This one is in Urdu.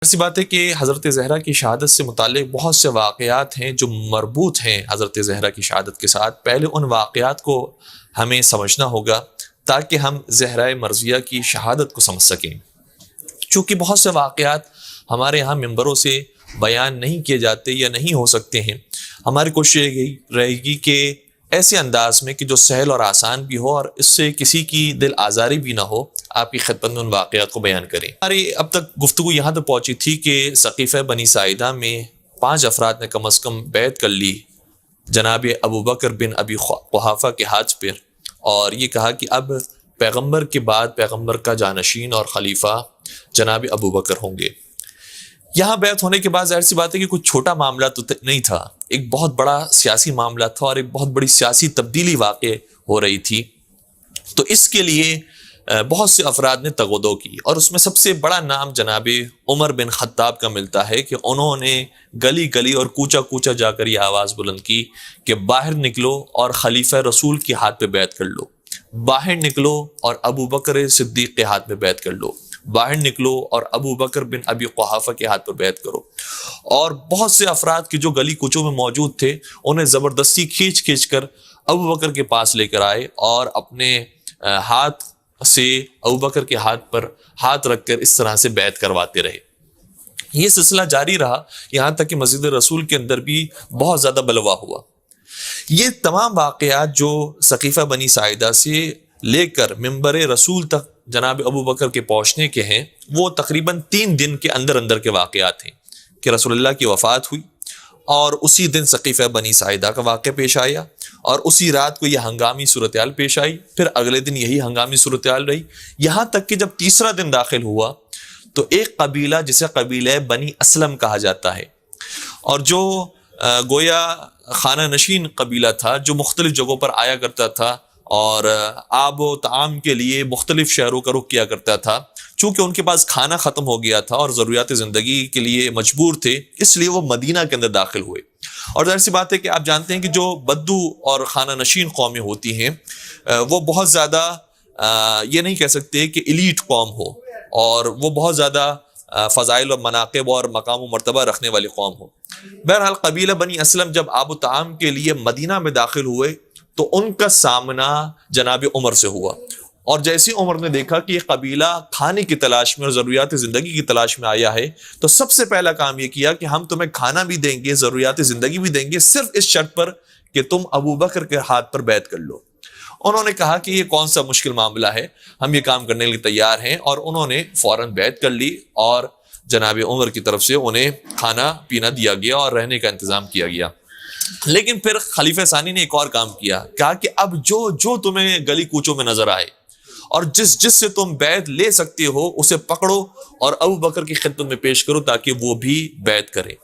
ایسی بات ہے کہ حضرت زہرا کی شہادت سے متعلق بہت سے واقعات ہیں جو مربوط ہیں حضرت زہرا کی شہادت کے ساتھ۔ پہلے ان واقعات کو ہمیں سمجھنا ہوگا تاکہ ہم زہرا مرضیہ کی شہادت کو سمجھ سکیں۔ چونکہ بہت سے واقعات ہمارے یہاں ممبروں سے بیان نہیں کیے جاتے یا نہیں ہو سکتے ہیں، ہماری کوشش رہے گی کہ ایسے انداز میں کہ جو سہل اور آسان بھی ہو اور اس سے کسی کی دل آزاری بھی نہ ہو، آپ کی خدمت میں ان واقعات کو بیان کریں۔ ہماری اب تک گفتگو یہاں تک پہنچی تھی کہ سقیفہ بنی ساعدہ میں 5 افراد نے کم از کم بیعت کر لی جناب ابو بکر بن ابی قحافہ کے ہاتھ پر، اور یہ کہا کہ اب پیغمبر کے بعد پیغمبر کا جانشین اور خلیفہ جناب ابو بکر ہوں گے۔ یہاں بیعت ہونے کے بعد ظاہر سی بات ہے کہ کچھ چھوٹا معاملہ تو نہیں تھا، ایک بہت بڑا سیاسی معاملہ تھا اور ایک بہت بڑی سیاسی تبدیلی واقع ہو رہی تھی۔ تو اس کے لیے بہت سے افراد نے تغودو کی، اور اس میں سب سے بڑا نام جناب عمر بن خطاب کا ملتا ہے کہ انہوں نے گلی گلی اور کوچہ کوچہ جا کر یہ آواز بلند کی کہ باہر نکلو اور خلیفہ رسول کے ہاتھ پہ بیعت کر لو، باہر نکلو اور ابو بکر صدیق کے ہاتھ میں بیعت کر لو، باہر نکلو اور ابو بکر بن ابی قحافہ کے ہاتھ پر بیعت کرو۔ اور بہت سے افراد کے جو گلی کوچوں میں موجود تھے انہیں زبردستی کھینچ کھینچ کر ابو بکر کے پاس لے کر آئے اور اپنے ہاتھ سے ابو بکر کے ہاتھ پر ہاتھ رکھ کر اس طرح سے بیعت کرواتے رہے۔ یہ سلسلہ جاری رہا یہاں تک کہ مسجد رسول کے اندر بھی بہت زیادہ بلوا ہوا۔ یہ تمام واقعات جو سقیفہ بنی ساعدہ سے لے کر ممبر رسول تک جناب ابو بکر کے پہنچنے کے ہیں، وہ تقریباً 3 دن کے اندر اندر کے واقعات ہیں کہ رسول اللہ کی وفات ہوئی اور اسی دن سقیفہ بنی ساعدہ کا واقعہ پیش آیا، اور اسی رات کو یہ ہنگامی صورتحال پیش آئی، پھر اگلے دن یہی ہنگامی صورتحال رہی، یہاں تک کہ جب تیسرا دن داخل ہوا تو ایک قبیلہ جسے قبیلہ بنی اسلم کہا جاتا ہے، اور جو گویا خانہ نشین قبیلہ تھا جو مختلف جگہوں پر آیا کرتا تھا اور آب و طعام کے لیے مختلف شہروں کا رخ کیا کرتا تھا، چونکہ ان کے پاس کھانا ختم ہو گیا تھا اور ضروریات زندگی کے لیے مجبور تھے، اس لیے وہ مدینہ کے اندر داخل ہوئے۔ اور ظاہر سی بات ہے کہ آپ جانتے ہیں کہ جو بدو اور خانہ نشین قومیں ہوتی ہیں وہ بہت زیادہ یہ نہیں کہہ سکتے کہ ایلیٹ قوم ہو، اور وہ بہت زیادہ فضائل و مناقب اور مقام و مرتبہ رکھنے والی قوم ہو۔ بہرحال قبیلہ بنی اسلم جب آب و طعام کے لیے مدینہ میں داخل ہوئے تو ان کا سامنا جناب عمر سے ہوا، اور جیسے عمر نے دیکھا کہ یہ قبیلہ کھانے کی تلاش میں اور ضروریات زندگی کی تلاش میں آیا ہے، تو سب سے پہلا کام یہ کیا کہ ہم تمہیں کھانا بھی دیں گے، ضروریات زندگی بھی دیں گے، صرف اس شرط پر کہ تم ابو بکر کے ہاتھ پر بیعت کر لو۔ انہوں نے کہا کہ یہ کون سا مشکل معاملہ ہے، ہم یہ کام کرنے کے لیے تیار ہیں، اور انہوں نے فوراً بیعت کر لی، اور جناب عمر کی طرف سے انہیں کھانا پینا دیا گیا اور رہنے کا انتظام کیا گیا۔ لیکن پھر خلیفہ ثانی نے ایک اور کام کیا، کہا کہ اب جو تمہیں گلی کوچوں میں نظر آئے اور جس سے تم بیعت لے سکتے ہو اسے پکڑو اور ابو بکر کی خدمت میں پیش کرو تاکہ وہ بھی بیعت کرے۔